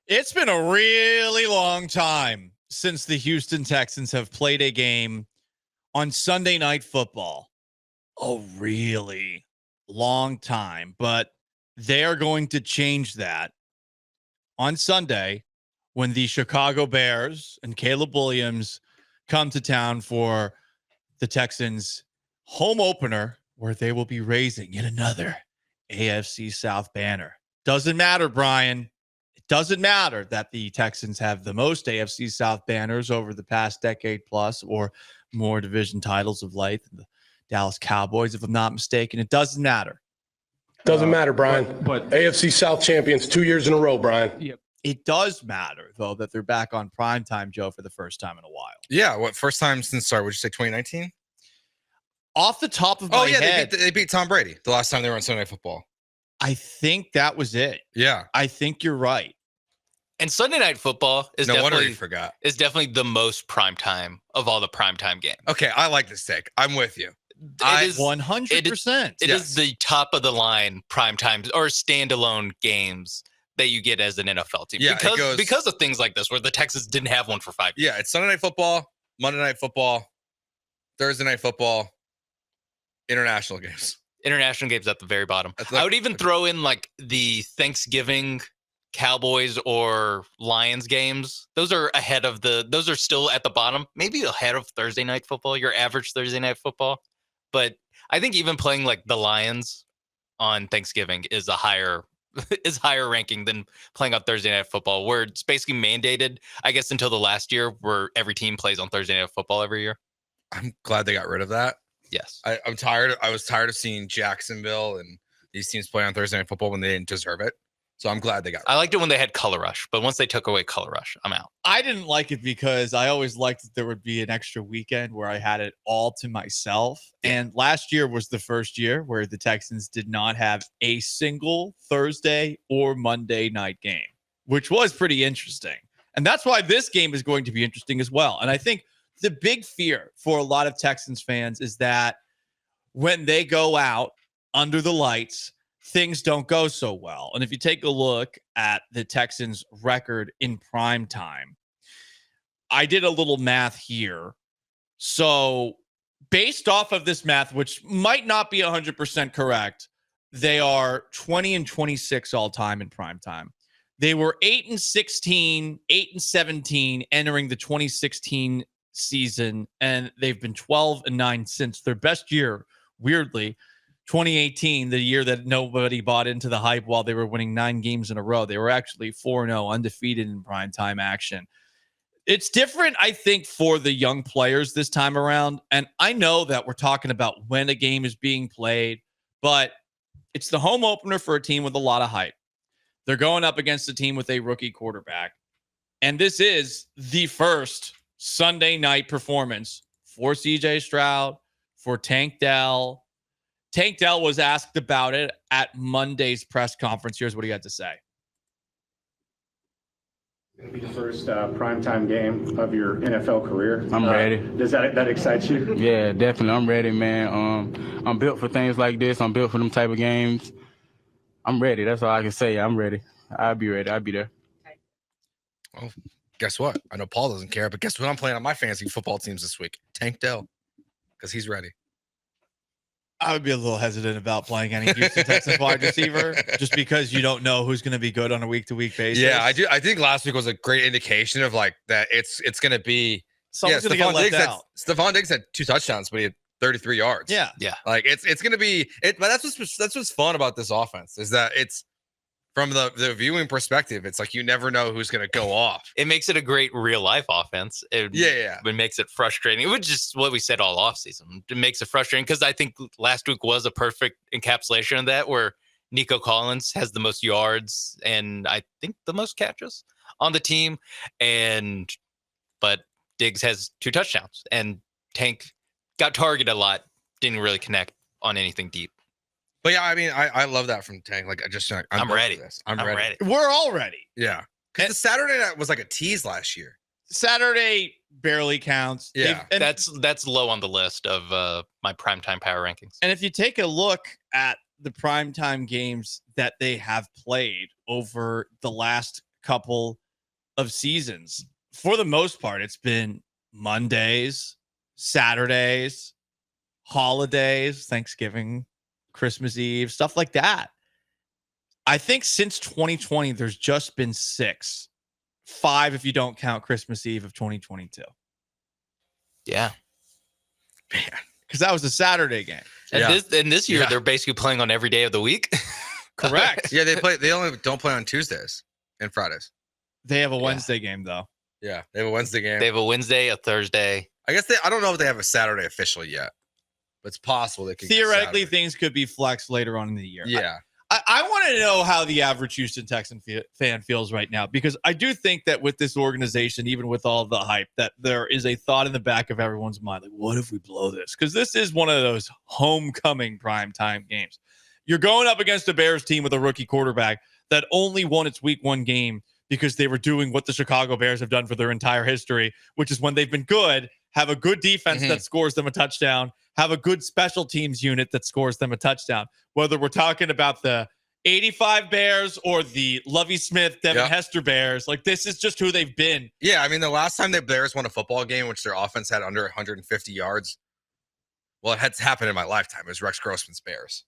It's been a really long time since the Houston Texans have played a game on Sunday Night Football. A really long time, but they are going to change that on Sunday when the Chicago Bears and Caleb Williams come to town for the Texans' home opener, where they will be raising yet another AFC South banner. Doesn't matter, Brian. It doesn't matter that the Texans have the most AFC South banners over the past decade plus, or more division titles of late than the Dallas Cowboys, if I'm not mistaken. It doesn't matter. Doesn't matter, Brian. But AFC South champions 2 years in a row, Brian. Yep. It does matter, though, that they're back on primetime, Joe, for the first time in a while. Yeah, what first time since, sorry, would you say 2019? Off the top of my head, they beat Tom Brady the last time they were on Sunday Night Football. I think that was it. Yeah. I think you're right. And Sunday Night Football is No wonder definitely you forgot. is definitely the most primetime of all the primetime games. Okay, I like this take. I'm with you. It is 100%. It is the top of the line primetime or standalone games that you get as an NFL team. Yeah, because of things like this, where the Texans didn't have one for 5 years. Yeah, it's Sunday Night Football, Monday Night Football, Thursday Night Football, international games. International games at the very bottom. I would even throw in like the Thanksgiving Cowboys or Lions games. Those are those are still at the bottom, maybe ahead of Thursday Night Football, your average Thursday Night Football. But I think even playing like the Lions on Thanksgiving is higher ranking than playing on Thursday Night Football, where it's basically mandated, I guess, until the last year where every team plays on Thursday Night Football every year. I'm glad they got rid of that. Yes. I'm tired. I was tired of seeing Jacksonville and these teams play on Thursday Night Football when they didn't deserve it. So I'm glad they got rid of it. I liked it when they had Color Rush, but once they took away Color Rush, I'm out. I didn't like it because I always liked that there would be an extra weekend where I had it all to myself. And last year was the first year where the Texans did not have a single Thursday or Monday night game, which was pretty interesting. And that's why this game is going to be interesting as well. And I think the big fear for a lot of Texans fans is that when they go out under the lights, things don't go so well. And if you take a look at the Texans' record in prime time, I did a little math here. So based off of this math, which might not be 100% correct, they are 20-26 all time in prime time. They were 8-16, 8-17 entering the 2016 season, and they've been 12-9 since. Their best year, weirdly, 2018, the year that nobody bought into the hype while they were winning 9 games in a row. They were actually 4-0, undefeated in primetime action. It's different, I think, for the young players this time around. And I know that we're talking about when a game is being played, but it's the home opener for a team with a lot of hype. They're going up against a team with a rookie quarterback. And this is the first Sunday night performance for CJ Stroud, for Tank Dell. Tank Dell was asked about it at Monday's press conference. Here's what he had to say. It's going to be the first primetime game of your NFL career. I'm ready. Does that excite you? Yeah, definitely. I'm ready, man. I'm built for things like this. I'm built for them type of games. I'm ready. That's all I can say. I'm ready. I'll be ready. I'll be there. Well, guess what? I know Paul doesn't care, but guess what I'm playing on my fantasy football teams this week? Tank Dell, because he's ready. I would be a little hesitant about playing any Houston Texans wide receiver just because you don't know who's going to be good on a week-to-week basis. Yeah, I do. I think last week was a great indication of like that it's going to be. Someone's going to get left out. Stephon Diggs had 2 touchdowns, but he had 33 yards. Yeah. Like it's going to be it. But that's what's fun about this offense is that it's from the viewing perspective. It's like you never know who's going to go off. It makes it a great real life offense. It makes it frustrating. It was just what we said all offseason. It makes it frustrating because I think last week was a perfect encapsulation of that, where Nico Collins has the most yards and I think the most catches on the team, but Diggs has 2 touchdowns, and Tank got targeted a lot, didn't really connect on anything deep. But yeah, I mean, I love that from Tank. Like, I'm ready. I'm ready. We're all ready. Yeah. Because the Saturday night was like a tease last year. Saturday barely counts. Yeah. That's low on the list of my primetime power rankings. And if you take a look at the primetime games that they have played over the last couple of seasons. For the most part, it's been Mondays, Saturdays, holidays, Thanksgiving, Christmas Eve, stuff like that. I think since 2020, there's just been 6. 5 if you don't count Christmas Eve of 2022. Yeah. Man. Because that was a Saturday game. And this year, they're basically playing on every day of the week. Correct. Yeah, they only don't play on Tuesdays and Fridays. They have a Wednesday game, though. Yeah, they have a Wednesday game. They have a Wednesday, a Thursday. I guess I don't know if they have a Saturday officially yet, but it's possible they could. Theoretically, things could be flexed later on in the year. Yeah. I want to know how the average Houston Texan fan feels right now, because I do think that with this organization, even with all the hype, that there is a thought in the back of everyone's mind, like, what if we blow this? Because this is one of those homecoming primetime games. You're going up against a Bears team with a rookie quarterback that only won its week 1 game because they were doing what the Chicago Bears have done for their entire history, which is when they've been good, have a good defense that scores them a touchdown, have a good special teams unit that scores them a touchdown. Whether we're talking about the 85 Bears or the Lovie Smith, Devin Hester Bears, like, this is just who they've been. Yeah, I mean, the last time the Bears won a football game, which their offense had under 150 yards, well, it had happened in my lifetime. It was Rex Grossman's Bears.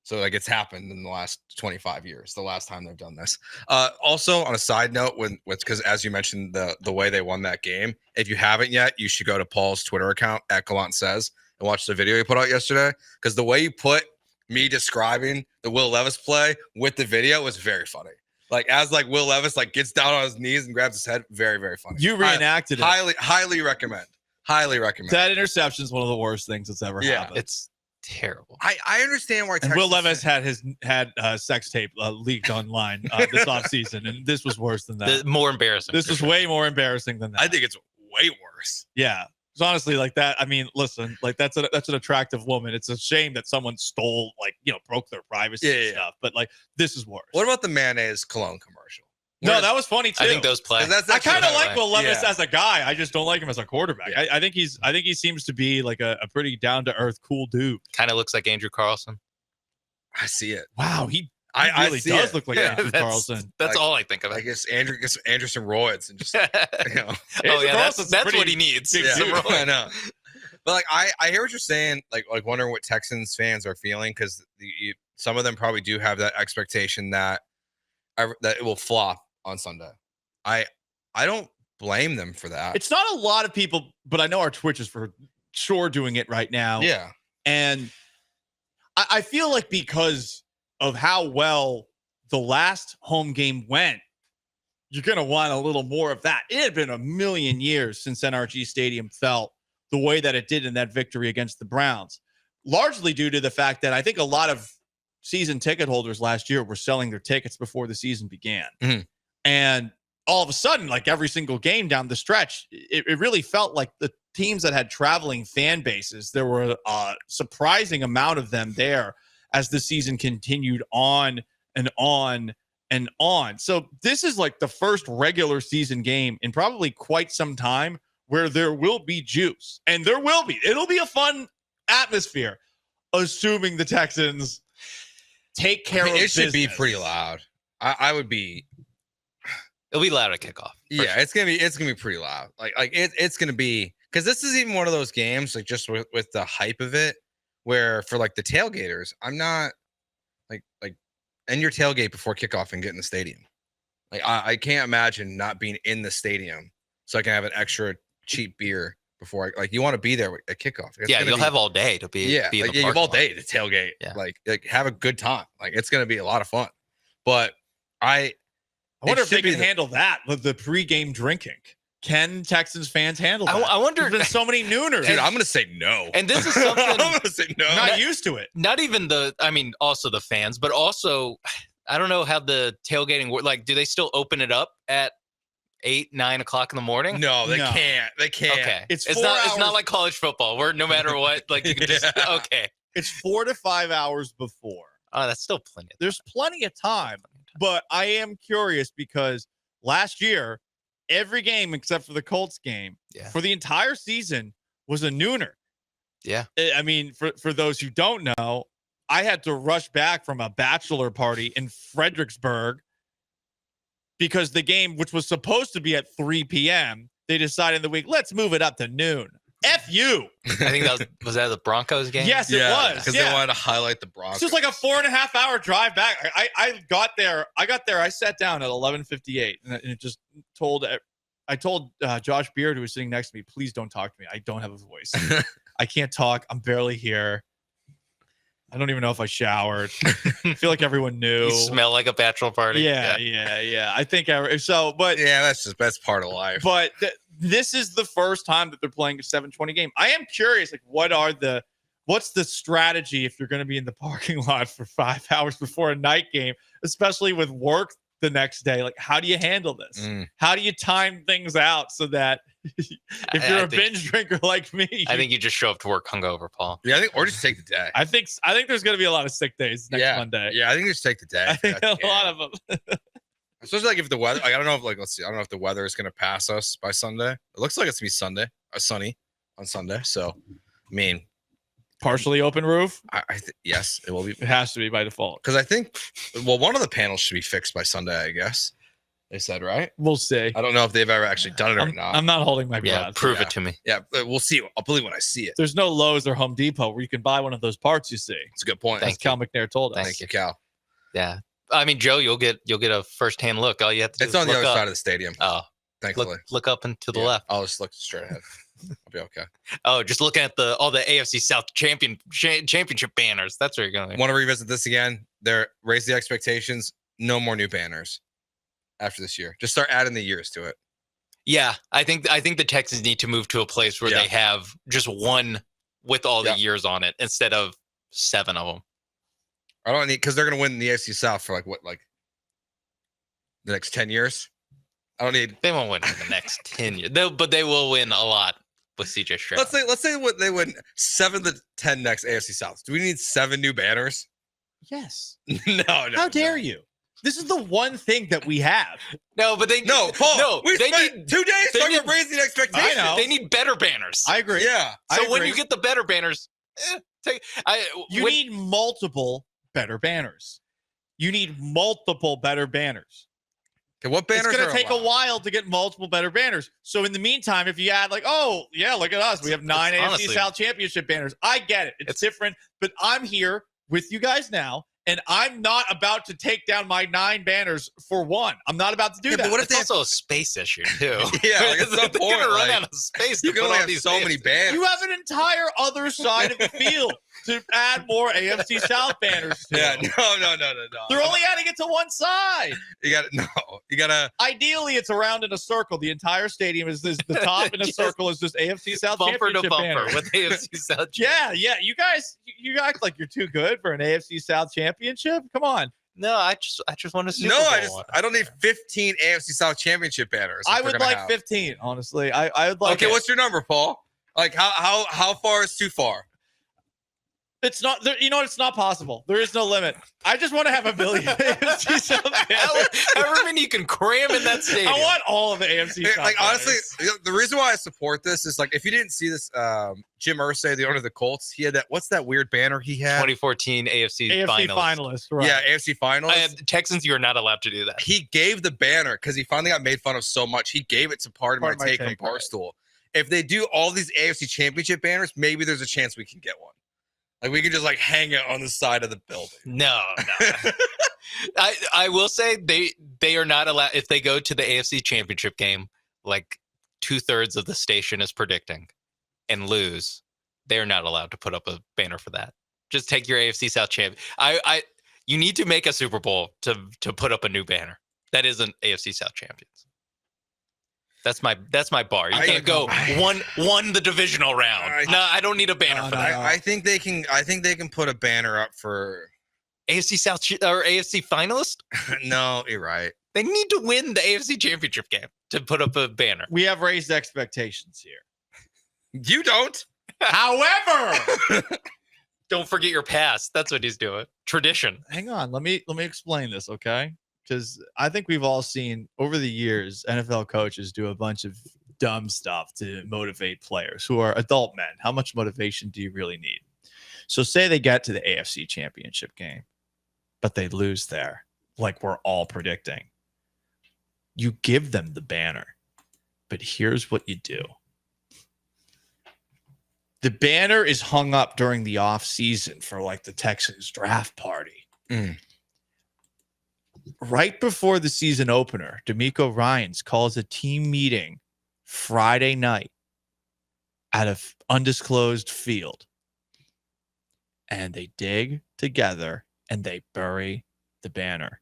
So, like, it's happened in the last 25 years, the last time they've done this. Also, on a side note, because as you mentioned, the way they won that game, if you haven't yet, you should go to Paul's Twitter account, @GallantSays, and watch the video he put out yesterday. Because the way you put me describing the Will Levis play with the video was very funny. Like, as like Will Levis like gets down on his knees and grabs his head, very, very funny. You reenacted it. Highly recommend. Highly recommend. That interception is one of the worst things that's ever happened. It's terrible. I understand why. And Will Levis had sex tape leaked online this offseason, and this was worse than that. More embarrassing. This was way more embarrassing than that. I think it's way worse. Yeah. It's honestly like that. I mean, listen, like that's an attractive woman. It's a shame that someone stole, like, broke their privacy and stuff. But like, this is worse. What about the mayonnaise cologne commercial? No, that was funny too. I think those play. I kind of like Will Levis as a guy. I just don't like him as a quarterback. Yeah. I think he seems to be like a pretty down to earth, cool dude. Kind of looks like Andrew Carlson. I see it. Wow, he I really does look like Andrew Carlson. That's like, all I think of. I guess Andrew gets some roids and just Oh yeah, that's what he needs. I know. But like I hear what you're saying. Like wondering what Texans fans are feeling, because some of them probably do have that expectation that it will flop on Sunday. I don't blame them for that. It's not a lot of people, but I know our Twitch is for sure doing it right now. Yeah, and I feel like because of how well the last home game went, you're going to want a little more of that. It had been a million years since NRG Stadium felt the way that it did in that victory against the Browns, largely due to the fact that I think a lot of season ticket holders last year were selling their tickets before the season began. Mm-hmm. And all of a sudden, like every single game down the stretch, it really felt like the teams that had traveling fan bases, there were a surprising amount of them there as the season continued on and on and on. So this is like the first regular season game in probably quite some time where there will be juice. And there will be. It'll be a fun atmosphere, assuming the Texans take care of business. It should be pretty loud. I would be. It'll be loud at kickoff. Yeah, sure. It's gonna be pretty loud. Like it's gonna be, because this is even one of those games, like, just with the hype of it, where for like the tailgaters, I'm not like end your tailgate before kickoff and get in the stadium. Like I can't imagine not being in the stadium so I can have an extra cheap beer before you want to be there at kickoff. You'll have all day to be. Yeah, be in the you have all lot. day to tailgate. Yeah. Like have a good time. Like, it's gonna be a lot of fun. But I wonder if they can handle that with the pregame drinking. Can Texans fans handle that? I wonder. There's been so many nooners. Dude, I'm going to say no. And this is something. I'm going to say no. Not used to it. Not even also the fans, but also, I don't know how the tailgating works. Like, do they still open it up at 8, 9 o'clock in the morning? No, they can't. They can't. Okay. It's not like college football where no matter what, like, you can just, okay. It's 4 to 5 hours before. Oh, that's still plenty. There's plenty of time. But I am curious because last year, every game except for the Colts game for the entire season was a nooner. Yeah. I mean, for those who don't know, I had to rush back from a bachelor party in Fredericksburg because the game, which was supposed to be at 3 p.m., they decided in the week, let's move it up to noon. F you. I think that was that the Broncos game? Yes, it was. Because they wanted to highlight the Broncos. It's just like a 4.5 hour drive back. I got there. I sat down at 11:58, and it just I told Josh Beard, who was sitting next to me, please don't talk to me. I don't have a voice. I can't talk. I'm barely here. I don't even know if I showered. I feel like everyone knew. You smell like a bachelor party. Yeah. I think so, but yeah, that's part of life. But this is the first time that they're playing a 7:20 game. I am curious, like, what's the strategy if you're going to be in the parking lot for 5 hours before a night game, especially with work the next day? Like, how do you handle this? How do you time things out so that if you're a binge drinker like me, I think you just show up to work hungover, Paul. Yeah, or just take the day. I think there's going to be a lot of sick days next Monday. Yeah, I think just take the day. I think a lot of them. Especially like if the weather, I don't know if let's see, I don't know if the weather is going to pass us by Sunday. It looks like it's going to be sunny on Sunday. So, I mean, partially open roof. Yes, it will be. It has to be by default. Because I think, one of the panels should be fixed by Sunday, I guess. They said, right? We'll see. I don't know if they've ever actually done it or not. I'm not holding my breath. Prove it to me. Yeah, we'll see. I'll believe when I see it. There's no Lowe's or Home Depot where you can buy one of those parts, you see. It's a good point. As Cal McNair told us. Thank you, Cal. Yeah. I mean, Joe, you'll get a first-hand look. All you have to do It's on the other side of the stadium. Oh, thankfully. Look up and to the left. I'll just look straight ahead. I'll be okay. Oh, just looking at all the AFC South championship banners. That's where you're going. Want to revisit this again? Raise the expectations. No more new banners after this year. Just start adding the years to it. Yeah, I think the Texans need to move to a place where they have just one with all the years on it instead of 7 of them. I don't need, because they're going to win the AFC South for like the next 10 years. I don't need. They won't win in the next 10 years, but they will win a lot with CJ Stroud. Let's say what they win 7 to 10 next AFC South. Do we need 7 new banners? Yes. No. How dare you? This is the one thing that we have. No, but Paul. We spent 2 days talking about raising expectations. I know. They need better banners. I agree. Yeah. So when you get the better banners, you need multiple better banners. You need multiple better banners. Okay, what banners? It's going to take a while to get multiple better banners. So in the meantime, if you add look at us. We have 9 AFC South championship banners. I get it. It's different, but I'm here with you guys now. And I'm not about to take down my 9 banners for one. I'm not about to do that. But what if it's also a space issue too? Yeah, like at some they're point, gonna run out of space. You can only have so many banners. You have an entire other side of the field to add more AFC South banners to. Yeah, no. They're only adding it to one side. You gotta. Ideally, it's around in a circle. The entire stadium is the top in a circle is just AFC South bumper to championship bumper banner. with AFC South. Yeah. You guys, you act like you're too good for an AFC South championship. Come on. No, I just want to see. I don't need 15 AFC South championship banners. I would like 15, honestly. I would like. Okay, what's your number, Paul? Like how far is too far? It's not. You know what? It's not possible. There is no limit. I just want to have a billion AFC South banners. However many you can cram in that stadium. I want all of the AFC South. Like honestly, banners. the reason why I support this is like if you didn't see this, Jim Irsay, the owner of the Colts, he had that. What's that weird banner he had? 2014 AFC finalist. Right? Yeah, AFC finalist. Texans, you're not allowed to do that. He gave the banner because he finally got made fun of so much. He gave it to Part of My Take from Barstool. If they do all these AFC championship banners, maybe there's a chance we can get one. Like we can just like hang it on the side of the building. No. I will say they are not allowed if they go to the AFC championship game, like 2/3 of the station is predicting and lose. They're not allowed to put up a banner for that. Just take your AFC South champ. You need to make a Super Bowl to put up a new banner. That isn't AFC South champions. That's my bar. You can't go won the divisional round. No, I don't need a banner for that. I think they can put a banner up for AFC South or AFC finalist. No, you're right. They need to win the AFC championship game to put up a banner. We have raised expectations here. You don't. However, don't forget your past. That's what he's doing. Tradition. Hang on. Let me explain this, okay? Because I think we've all seen over the years NFL coaches do a bunch of dumb stuff to motivate players who are adult men. How much motivation do you really need? So say they get to the AFC championship game, but they lose there, like we're all predicting. You give them the banner. But here's what you do. The banner is hung up during the off season for like the Texans draft party. Right before the season opener, D'Amico Ryans calls a team meeting Friday night at an undisclosed field. And they dig together and they bury the banner.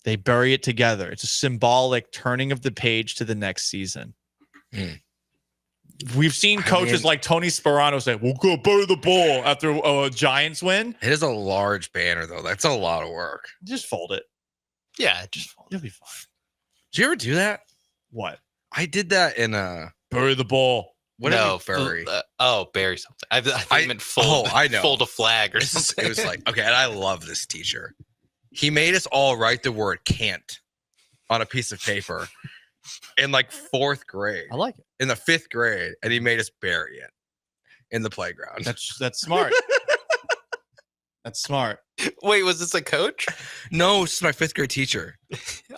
They bury it together. It's a symbolic turning of the page to the next season. We've seen coaches like Tony Sparano say, we'll go bury the ball after a Giants win. It is a large banner, though. That's a lot of work. Just fold it. Yeah, just You'll be fine. Did you ever do that? What? I did that in Bury the ball. what no, did we bury? bury something. I think you meant fold. I know. Fold a flag or It something. was like, okay, and I love this teacher. He made us all write the word can't on a piece of paper in like 4th grade. I like it. In the 5th grade, and he made us bury it in the playground. That's smart. That's smart. Wait, was this a coach? No, this is my 5th grade teacher.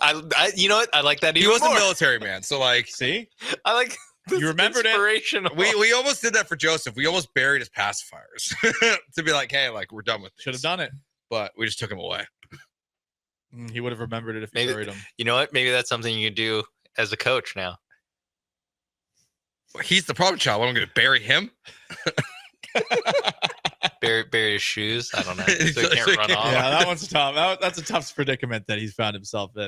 I you know what? I like that He even was more. a military man, so like See? I like this. You remembered it? Inspirational. we almost did that for Joseph. We almost buried his pacifiers to be like, hey, like we're done with this. Should have done it. But we just took him away. He would have remembered it if you Maybe- buried him. You know what? Maybe that's something you can do as a coach now. He's the problem child. What, I'm going to bury him? Bury his shoes. I don't know. So he So can't he run can't- off. Yeah, that one's tough. That's a tough predicament that he's found himself in.